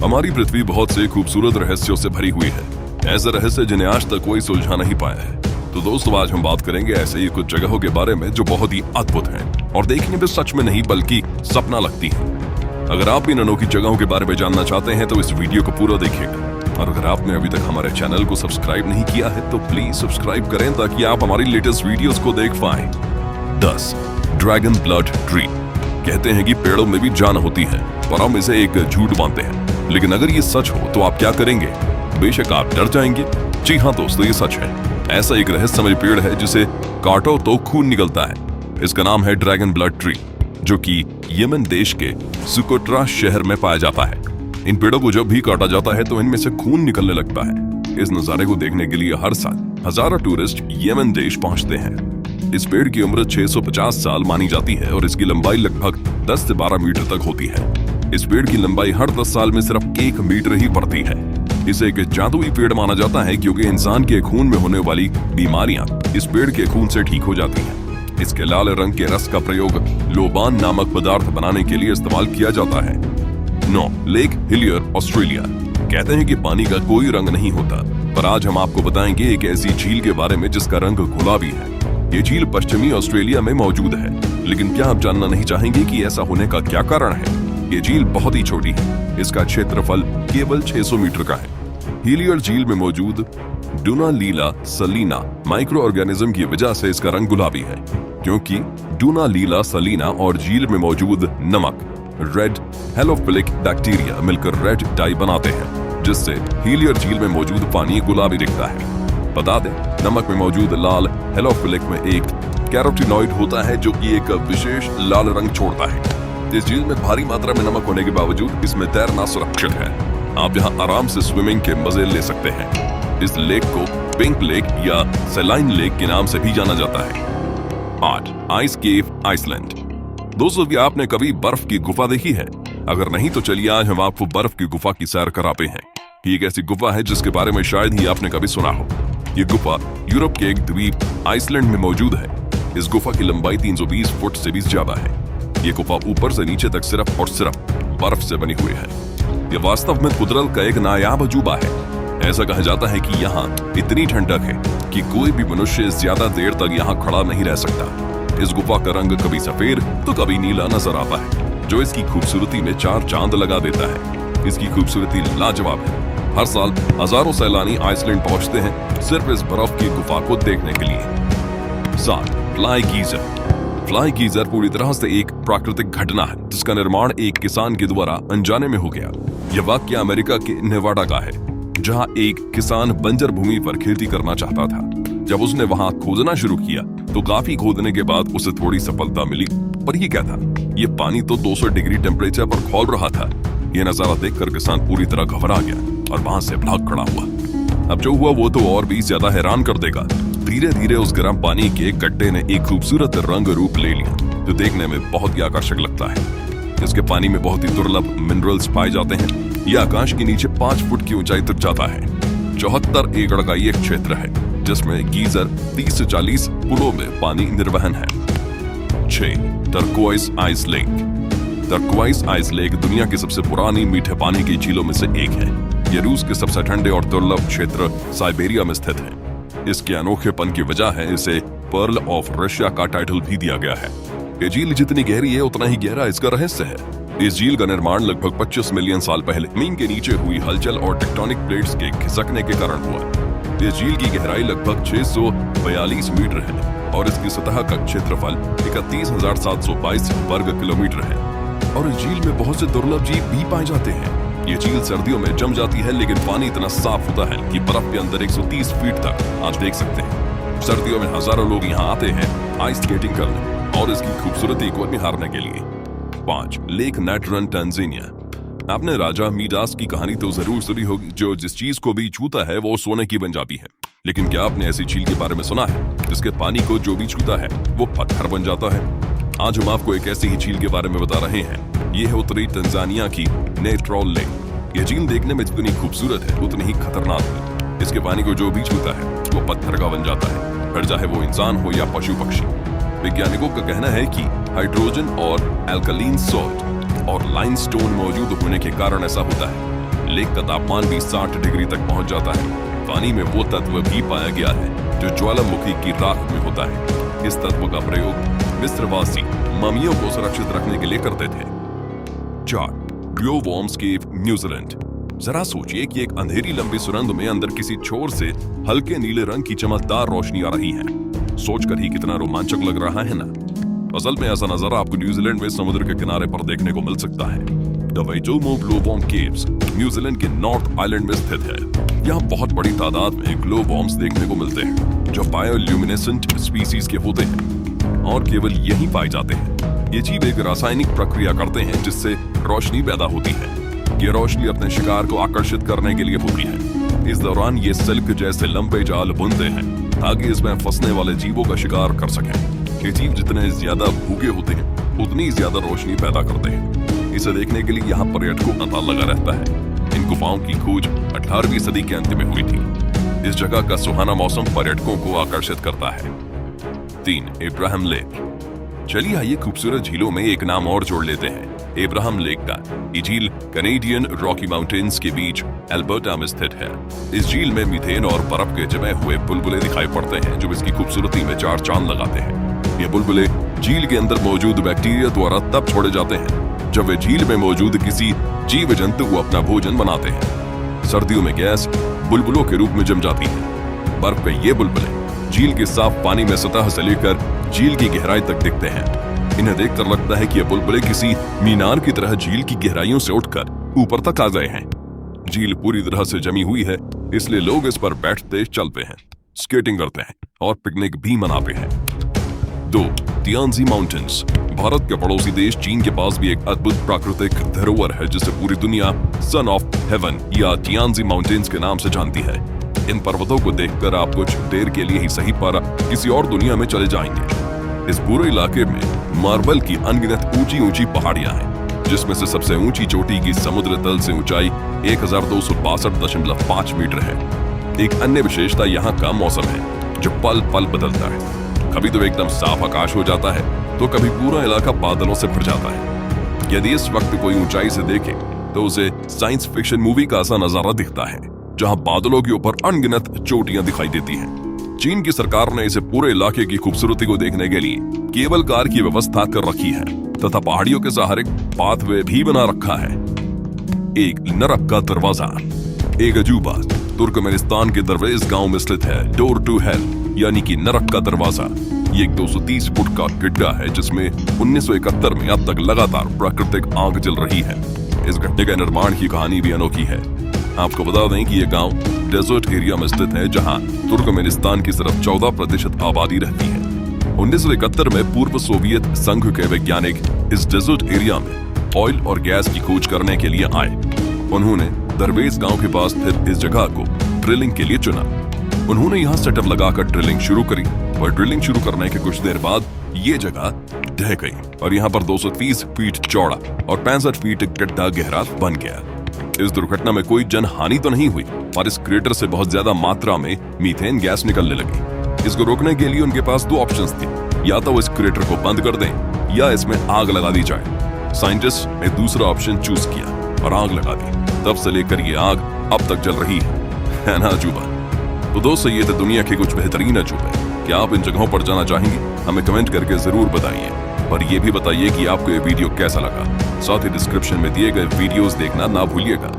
हमारी पृथ्वी बहुत से खूबसूरत रहस्यों से भरी हुई है, ऐसे रहस्य जिन्हें आज तक कोई सुलझा नहीं पाया है। तो दोस्तों, आज हम बात करेंगे ऐसे ही कुछ जगहों के बारे में जो बहुत ही अद्भुत हैं और देखने में सच में नहीं बल्कि सपना लगती हैं। अगर आप इन अनोखी जगहों के बारे में जानना चाहते हैं तो इस वीडियो को पूरा देखिएगा। और अगर आपने अभी तक हमारे चैनल को सब्सक्राइब नहीं किया है तो प्लीज सब्सक्राइब करें ताकि आप हमारी लेटेस्ट वीडियोस को देख पाएं। 10. Dragon blood tree. कहते हैं कि पेड़ों में भी जान होती है, पर हम इसे एक झूठ मानते हैं। लेकिन अगर ये सच हो तो आप क्या करेंगे? बेशक आप डर जाएंगे। जी हाँ दोस्तों, ये सच है। ऐसा एक रहस्यमय पेड़ है जिसे काटो तो खून निकलता है। इसका नाम है ड्रैगन ब्लड ट्री, जो कि यमन देश के सुकोट्रा शहर में पाया जाता है। इन पेड़ों को जब भी काटा जाता है तो इनमें से खून निकलने लगता है। इस नजारे को देखने के लिए हर साल हजारों टूरिस्ट यमन देश पहुंचते हैं। इस पेड़ की उम्र 650 साल मानी जाती है और इसकी लंबाई लगभग 10 से 12 मीटर तक होती है। इस पेड़ की लंबाई हर 10 साल में सिर्फ 1 मीटर ही बढ़ती है। इसे एक जादुई पेड़ माना जाता है क्योंकि इंसान के खून में होने वाली बीमारियां इस पेड़ के खून से ठीक हो जाती हैं। इसके लाल रंग के रस का प्रयोग लोबान नामक पदार्थ बनाने के लिए इस्तेमाल किया जाता है। 9. Lake Hillier, Australia. कहते हैं कि पानी का कोई रंग नहीं होता, पर आज हम आपको बताएंगे एक ऐसी झील के बारे में जिसका रंग गुलाबी है। ये झील पश्चिमी ऑस्ट्रेलिया में मौजूद है। लेकिन क्या आप जानना नहीं चाहेंगे कि ऐसा होने का क्या कारण है? ये झील बहुत ही छोटी है। इसका क्षेत्रफल केवल 600 मीटर का है। हिलियर झील में मौजूद डूनालीला सलीना माइक्रो ऑर्गेनिज्म की वजह से इसका रंग गुलाबी है, क्योंकि डूनालीला सलीना और झील में मौजूद नमक रेड हेलोफिलिक बैक्टीरिया मिलकर रेड डाई बनाते हैं, जिससे हिलियर झील में मौजूद पानी गुलाबी दिखता है। बता दें, नमक में मौजूद लाल हेलोफिलिक में एक कैरोटीनॉइड होता है जो कि एक विशेष लाल रंग छोड़ता है। इस झील में भारी मात्रा में नमक होने के बावजूद इसमें तैरना सुरक्षित है। आप यहाँ आराम से स्विमिंग के मजे ले सकते हैं। इस लेक को पिंक लेक या सेलाइन लेक के नाम से भी जाना जाता है। 8. आइस केव, आइसलैंड। दोस्तों, क्या आपने कभी बर्फ की गुफा देखी है? अगर नहीं तो चलिए आज हम आपको बर्फ की गुफा की सैर कराते हैं। ये एक ऐसी गुफा है जिसके बारे में शायद ही आपने कभी सुना हो। ये गुफा यूरोप के एक द्वीप आइसलैंड में मौजूद है। इस गुफा की लंबाई 320 फुट से भी ज्यादा है। ये गुफा ऊपर से नीचे तक सिर्फ और सिर्फ बर्फ से बनी हुई है। ये वास्तव में कुदरत का एक नायाब अजूबा है। ऐसा कहा जाता है कि यहाँ इतनी ठंडक है कि कोई भी मनुष्य ज्यादा देर तक यहाँ खड़ा नहीं रह सकता। इस गुफा का रंग कभी सफेद तो कभी नीला नजर आता है, जो इसकी खूबसूरती में 4 चांद लगा देता है। इसकी खूबसूरती लाजवाब है। हर साल हजारों सैलानी आइसलैंड पहुंचते हैं सिर्फ इस बर्फ की गुफा को देखने के लिए। 7. Fly geyser. फ्लाई गीजर पूरी तरह से एक प्राकृतिक घटना है जिसका निर्माण एक किसान के द्वारा अनजाने में हो गया। यह वाकया अमेरिका के नेवाडा का है, जहां एक किसान बंजर भूमि पर खेती करना चाहता था। जब उसने वहां खोदना शुरू किया तो काफी खोदने के बाद उसे थोड़ी सफलता मिली, पर ये क्या था? ये पानी तो 200 डिग्री टेम्परेचर पर खौल रहा था। यह नजारा देखकर किसान पूरी तरह घबरा गया और वहां से भाग खड़ा हुआ। अब जो हुआ वो तो और भी ज्यादा हैरान कर देगा। धीरे धीरे उस गर्म पानी के गड्ढे ने एक खूबसूरत रंग रूप ले लिया, जो देखने में बहुत ही आकर्षक लगता है। इसके पानी में बहुत ही दुर्लभ मिनरल्स पाए जाते हैं। यह आकाश के नीचे 5 फुट की ऊंचाई तक जाता है। 74 एकड़ का ये क्षेत्र है जिसमें गीजर 30 से 40 पुलों में पानी निर्वहन है। 6. Turquoise ice lake. Turquoise ice lake दुनिया की सबसे पुरानी मीठे पानी की झीलों में से एक है। यह रूस के सबसे ठंडे और दुर्लभ क्षेत्र साइबेरिया में स्थित है। इसके अनोखेपन की वजह है इसे पर्ल ऑफ रशिया का टाइटल भी दिया गया है। ये झील जितनी गहरी है उतना ही गहरा इसका रहस्य है। इस झील का निर्माण लगभग 25 मिलियन साल पहले जमीन के नीचे हुई हलचल और टेक्टोनिक प्लेट्स के खिसकने के कारण हुआ। इस झील की गहराई लगभग 642 मीटर है और इसकी सतह का क्षेत्रफल 31,722 वर्ग किलोमीटर है। और इस झील में बहुत से दुर्लभ जीव भी पाए जाते हैं। ये झील सर्दियों में जम जाती है, लेकिन पानी इतना साफ होता है कि बर्फ के अंदर 130 फीट तक आप देख सकते हैं। सर्दियों में हजारों लोग यहाँ आते हैं आइस स्केटिंग करने और इसकी खूबसूरती को निहारने के लिए। 5. लेक नेट्रन, टंजानिया। आपने राजा मीडास की कहानी तो जरूर सुनी होगी, जो जिस चीज को भी छूता है वो सोने की बन जाती है। लेकिन क्या आपने ऐसी झील के बारे में सुना है जिसके पानी को जो भी छूता है वो पत्थर बन जाता है? आज हम आपको एक ऐसी ही झील के बारे में बता रहे हैं। ये है उत्तरी तंजानिया की नेट्रॉल लेक। यह झील देखने में जितनी खूबसूरत है उतनी ही खतरनाक है। इसके पानी को जो भी छूता है वो पत्थर का बन जाता है, फिर चाहे वो इंसान हो या पशु पक्षी। वैज्ञानिकों का कहना है कि हाइड्रोजन और एल्कलीन सॉल्ट और लाइमस्टोन मौजूद होने के कारण ऐसा होता है। लेक का तापमान भी 60 डिग्री तक पहुंच जाता है। पानी में वो तत्व भी पाया गया है जो ज्वालामुखी की राख में होता है। इस तत्व का प्रयोग मिस्रवासी ममियों को सुरक्षित रखने के लिए करते थे। 4. ग्लोवॉर्म्स केव, न्यूजीलैंड। जरा सोचिए कि एक अंधेरी लंबी सुरंग में अंदर किसी छोर से हल्के नीले रंग की चमकदार रोशनी आ रही है। सोचकर ही कितना रोमांचक लग रहा है ना। असल में ऐसा नजारा आपको न्यूजीलैंड में समुद्र के किनारे पर देखने को मिल सकता है। द वाइटोमो ग्लोवॉर्म केव्स न्यूजीलैंड के नॉर्थ आइलैंड में स्थित है। यहाँ बहुत बड़ी तादाद में ग्लोवॉर्म्स देखने को मिलते हैं जो बायोल्यूमिनेसेंट स्पीसीज के होते हैं और केवल यहीं पाए जाते हैं। ये जीव एक रासायनिक प्रक्रिया करते हैं जिससे रोशनी पैदा होती है। ये रोशनी अपने शिकार को आकर्षित करने के लिए होती है। इस दौरान ये सिल्क जैसे लंबे जाल बुनते हैं ताकि इसमें फंसने वाले जीवों का शिकार कर सकें। ये जीव जितने ज्यादा भूखे होते हैं उतनी ज्यादा रोशनी पैदा करते हैं। इसे देखने के लिए यहाँ पर्यटकों का तांता लगा रहता है। इन गुफाओं की खोज 18वीं सदी के अंत में हुई थी। इस जगह का सुहाना मौसम पर्यटकों को आकर्षित करता है। 3. Abraham lake. चलिए आइए खूबसूरत झीलों में एक नाम और जोड़ लेते हैं, एब्राहम लेक का। ये झील कैनेडियन रॉकी माउंटेन्स के बीच अल्बर्टा में स्थित है। इस झील में मीथेन और बर्फ के जमे हुए बुलबुले दिखाई पड़ते हैं जो इसकी खूबसूरती में 4 चांद लगाते हैं। ये बुलबुले झील के अंदर मौजूद बैक्टीरिया द्वारा तब छोड़े जाते हैं जब वे झील में मौजूद किसी जीव जंतु को अपना भोजन बनाते हैं। सर्दियों में गैस बुलबुलों के रूप में जम जाती है। बर्फ के ये बुलबुले झील के साफ पानी में सतह से लेकर झील की गहराई तक दिखते हैं। इन्हें देखकर लगता है कि ये बुलबुले किसी मीनार की तरह झील की गहराइयों से उठकर ऊपर तक आ गए हैं। झील पूरी तरह से जमी हुई है, इसलिए लोग इस पर बैठते चलते हैं, स्केटिंग करते हैं और पिकनिक भी मनाते हैं। 2. तियानजी माउंटेन्स। भारत के पड़ोसी देश चीन के पास भी एक अद्भुत प्राकृतिक धरोहर है जिसे पूरी दुनिया सन ऑफ हेवन या तियानजी माउंटेन्स के नाम से जानती है। इन पर्वतों को देखकर आप कुछ देर के लिए ही सही पर किसी और दुनिया में चले जाएंगे। इस पूरे इलाके में मार्बल की अनगिनत ऊंची ऊंची पहाड़ियां हैं जिसमें से सबसे ऊंची चोटी की समुद्र तल से ऊंचाई 1262.5 मीटर है। एक अन्य विशेषता यहाँ का मौसम है जो पल पल बदलता है। कभी तो एकदम साफ आकाश हो जाता है तो कभी पूरा इलाका बादलों से भर जाता है। यदि इस वक्त कोई ऊंचाई से देखे तो उसे साइंस फिक्शन मूवी का ऐसा नजारा दिखता है जहां बादलों के ऊपर अनगिनत चोटियां दिखाई देती हैं। चीन की सरकार ने इसे पूरे इलाके की खूबसूरती को देखने के लिए केबल कार की व्यवस्था कर रखी है तथा पहाड़ियों के सहारे पाथवे भी बना रखा है। 1. नरक का दरवाजा। एक अजूबा तुर्कमेनिस्तान के दरवेज गांव में स्थित है डोर टू हेल यानी कि नरक का दरवाजा। ये एक 230 फुट का गड्ढा है जिसमें 1971 में अब तक लगातार प्राकृतिक आग जल रही है। इस गड्ढे के निर्माण की कहानी भी अनोखी है। आपको बता दें कि यह गांव डेजर्ट एरिया में स्थित है जहां तुर्कमेनिस्तान की सिर्फ 14% आबादी रहती है। 1971 में पूर्व सोवियत संघ के वैज्ञानिक इस डेजर्ट एरिया में ऑयल और गैस की खोज करने के लिए आए। उन्होंने दरवेज गांव के पास स्थित इस जगह को ड्रिलिंग के लिए चुना। उन्होंने यहाँ सेटअप लगाकर ड्रिलिंग शुरू करी और ड्रिलिंग शुरू करने के कुछ देर बाद ये जगह ढह गई और यहाँ पर 230 फीट चौड़ा और 65 फीट गड्ढा गहरा बन गया। इस दुर्घटना में कोई जनहानि तो नहीं हुई पर इस क्रेटर से बहुत ज्यादा मात्रा में मीथेन गैस निकलने लगी। इसको रोकने के लिए उनके पास 2 ऑप्शंस थे, या तो इस क्रेटर को बंद कर दें या इसमें आग लगा दी जाए। साइंटिस्ट ने दूसरा ऑप्शन चूज किया और आग लगा दी। तब से लेकर ये आग अब तक जल रही है ना अजूबा। तो दोस्तों ये थे दुनिया के कुछ बेहतरीन अजूबे। क्या आप इन जगहों पर जाना चाहेंगे? हमें कमेंट करके जरूर बताइए और ये भी बताइए कि आपको ये वीडियो कैसा लगा। साथ ही डिस्क्रिप्शन में दिए गए वीडियोस देखना ना भूलिएगा।